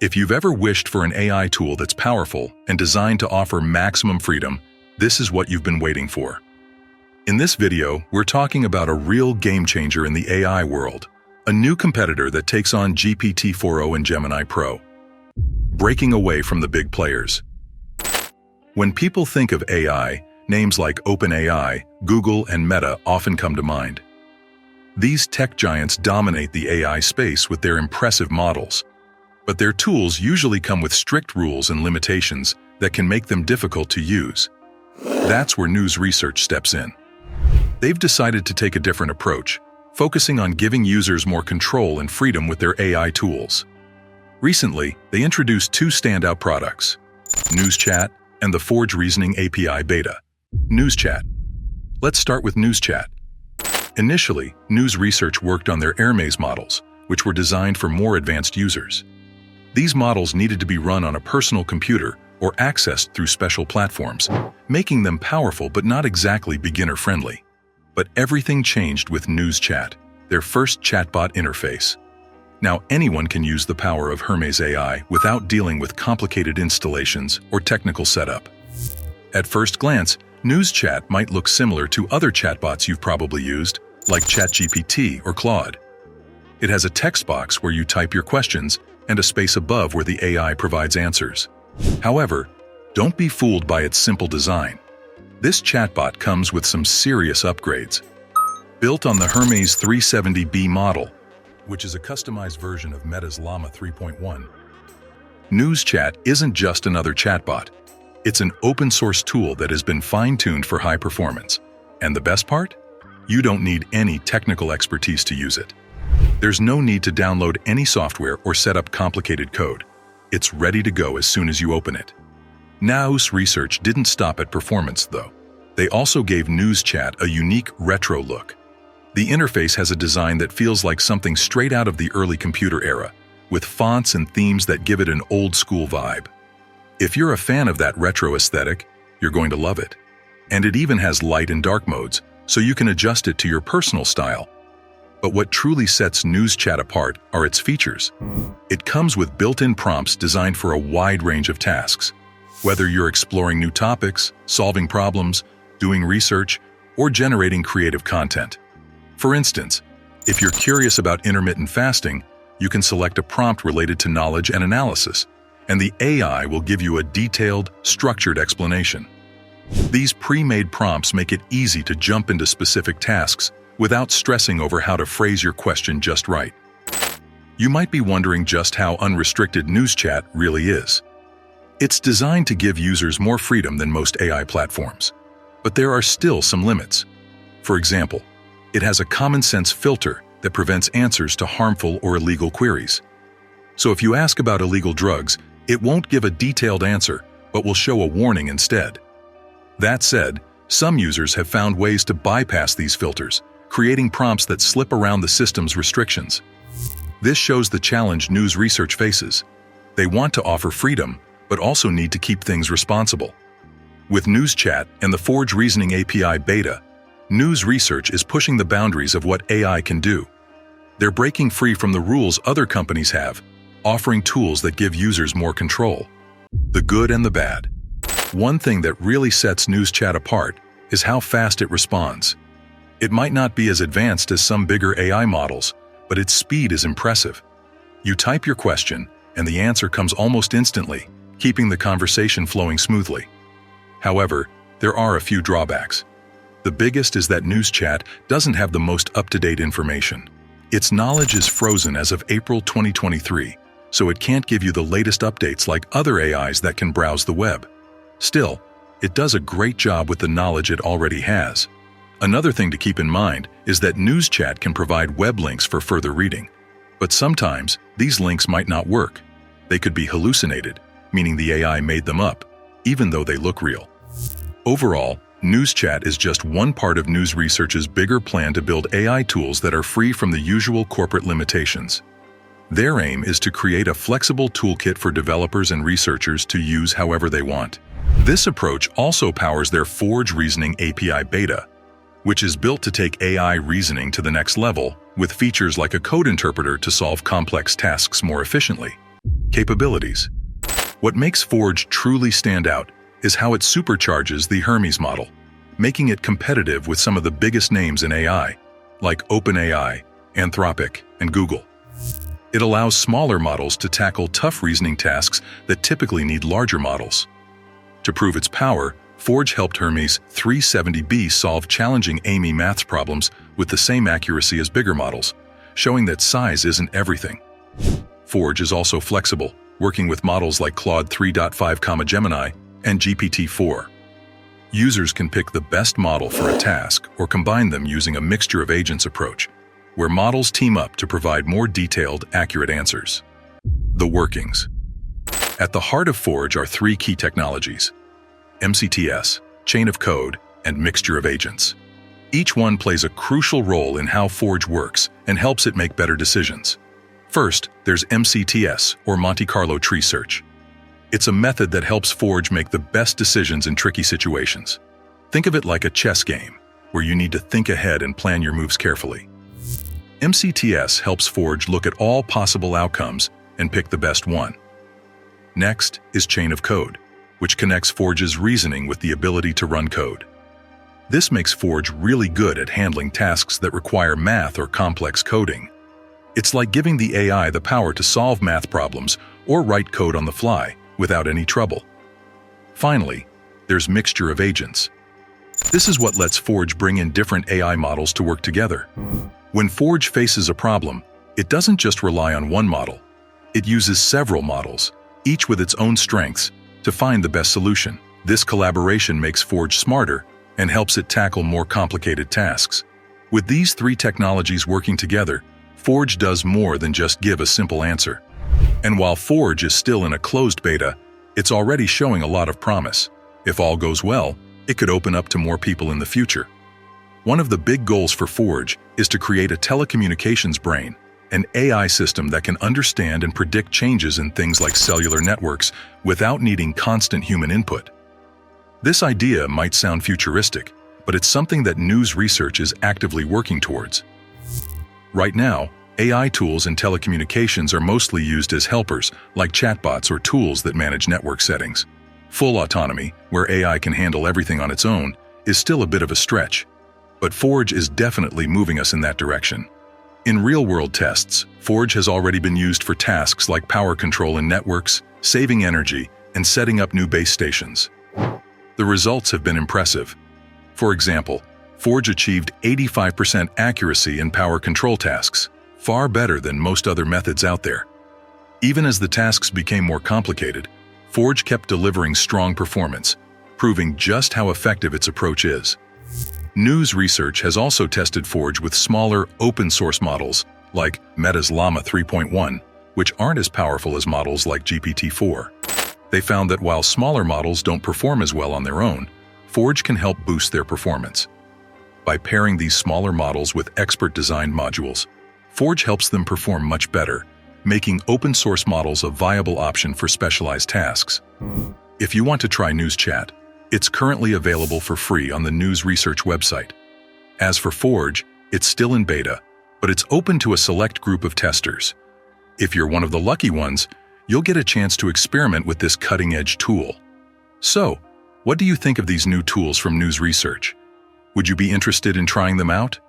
If you've ever wished for an AI tool that's powerful and designed to offer maximum freedom, this is what you've been waiting for. In this video, we're talking about a real game-changer in the AI world, a new competitor that takes on GPT-4 and Gemini Pro, breaking away from the big players. When people think of AI, names like OpenAI, Google, and Meta often come to mind. These tech giants dominate the AI space with their impressive models, but their tools usually come with strict rules and limitations that can make them difficult to use. That's where Nous Research steps in. They've decided to take a different approach, focusing on giving users more control and freedom with their AI tools. Recently, they introduced two standout products, Nous Chat and the Forge Reasoning API Beta. Nous Chat. Let's start with Nous Chat. Initially, Nous Research worked on their Hermes models, which were designed for more advanced users. These models needed to be run on a personal computer or accessed through special platforms, making them powerful but not exactly beginner-friendly. But everything changed with Nous Chat, their first chatbot interface. Now anyone can use the power of Hermes AI without dealing with complicated installations or technical setup. At first glance, Nous Chat might look similar to other chatbots you've probably used, like ChatGPT or Claude. It has a text box where you type your questions and a space above where the AI provides answers. However, don't be fooled by its simple design. This chatbot comes with some serious upgrades. Built on the Hermes 370B model, which is a customized version of Meta's Llama 3.1, Nous Chat isn't just another chatbot. It's an open-source tool that has been fine-tuned for high performance. And the best part? You don't need any technical expertise to use it. There's no need to download any software or set up complicated code. It's ready to go as soon as you open it. Nous Research didn't stop at performance, though. They also gave Nous Chat a unique retro look. The interface has a design that feels like something straight out of the early computer era, with fonts and themes that give it an old-school vibe. If you're a fan of that retro aesthetic, you're going to love it. And it even has light and dark modes, so you can adjust it to your personal style. But what truly sets Nous Chat apart are its features. It comes with built-in prompts designed for a wide range of tasks. Whether you're exploring new topics, solving problems, doing research, or generating creative content. For instance, if you're curious about intermittent fasting, you can select a prompt related to knowledge and analysis, and the AI will give you a detailed, structured explanation. These pre-made prompts make it easy to jump into specific tasks without stressing over how to phrase your question just right. You might be wondering just how unrestricted Nous Chat really is. It's designed to give users more freedom than most AI platforms, but there are still some limits. For example, it has a common-sense filter that prevents answers to harmful or illegal queries. So if you ask about illegal drugs, it won't give a detailed answer, but will show a warning instead. That said, some users have found ways to bypass these filters, creating prompts that slip around the system's restrictions. This shows the challenge Nous Research faces. They want to offer freedom, but also need to keep things responsible. With Nous Chat and the Forge Reasoning API Beta, Nous Research is pushing the boundaries of what AI can do. They're breaking free from the rules other companies have, offering tools that give users more control. The good and the bad. One thing that really sets Nous Chat apart is how fast it responds. It might not be as advanced as some bigger AI models, but its speed is impressive. You type your question, and the answer comes almost instantly, keeping the conversation flowing smoothly. However, there are a few drawbacks. The biggest is that Nous Chat doesn't have the most up-to-date information. Its knowledge is frozen as of April 2023, so it can't give you the latest updates like other AIs that can browse the web. Still, it does a great job with the knowledge it already has. Another thing to keep in mind is that Nous Chat can provide web links for further reading. But sometimes, these links might not work. They could be hallucinated, meaning the AI made them up, even though they look real. Overall, Nous Chat is just one part of Nous Research's bigger plan to build AI tools that are free from the usual corporate limitations. Their aim is to create a flexible toolkit for developers and researchers to use however they want. This approach also powers their Forge Reasoning API Beta, which is built to take AI reasoning to the next level with features like a code interpreter to solve complex tasks more efficiently. Capabilities. What makes Forge truly stand out is how it supercharges the Hermes model, making it competitive with some of the biggest names in AI, like OpenAI, Anthropic, and Google. It allows smaller models to tackle tough reasoning tasks that typically need larger models. To prove its power, Forge helped Hermes 370B solve challenging AMI maths problems with the same accuracy as bigger models, showing that size isn't everything. Forge is also flexible, working with models like Claude 3.5, Gemini, and GPT-4. Users can pick the best model for a task or combine them using a mixture of agents approach, where models team up to provide more detailed, accurate answers. The workings. At the heart of Forge are three key technologies: MCTS, chain of code, and mixture of agents. Each one plays a crucial role in how Forge works and helps it make better decisions. First, there's MCTS, or Monte Carlo tree search. It's a method that helps Forge make the best decisions in tricky situations. Think of it like a chess game, where you need to think ahead and plan your moves carefully. MCTS helps Forge look at all possible outcomes and pick the best one. Next is chain of code, which connects Forge's reasoning with the ability to run code. This makes Forge really good at handling tasks that require math or complex coding. It's like giving the AI the power to solve math problems or write code on the fly without any trouble. Finally, there's mixture of agents. This is what lets Forge bring in different AI models to work together. When Forge faces a problem, it doesn't just rely on one model. It uses several models, each with its own strengths, to find the best solution. This collaboration makes Forge smarter and helps it tackle more complicated tasks. With these three technologies working together, Forge does more than just give a simple answer. And while Forge is still in a closed beta, it's already showing a lot of promise. If all goes well, it could open up to more people in the future. One of the big goals for Forge is to create a telecommunications brain, an AI system that can understand and predict changes in things like cellular networks without needing constant human input. This idea might sound futuristic, but it's something that Nous Research is actively working towards. Right now, AI tools in telecommunications are mostly used as helpers, like chatbots or tools that manage network settings. Full autonomy, where AI can handle everything on its own, is still a bit of a stretch. But Forge is definitely moving us in that direction. In real-world tests, Forge has already been used for tasks like power control in networks, saving energy, and setting up new base stations. The results have been impressive. For example, Forge achieved 85% accuracy in power control tasks, far better than most other methods out there. Even as the tasks became more complicated, Forge kept delivering strong performance, proving just how effective its approach is. Nous Research has also tested Forge with smaller, open-source models like Meta's Llama 3.1, which aren't as powerful as models like GPT-4. They found that while smaller models don't perform as well on their own, Forge can help boost their performance. By pairing these smaller models with expert-designed modules, Forge helps them perform much better, making open-source models a viable option for specialized tasks. If you want to try Nous Chat, it's currently available for free on the Nous Research website. As for Forge, it's still in beta, but it's open to a select group of testers. If you're one of the lucky ones, you'll get a chance to experiment with this cutting-edge tool. So, what do you think of these new tools from Nous Research? Would you be interested in trying them out?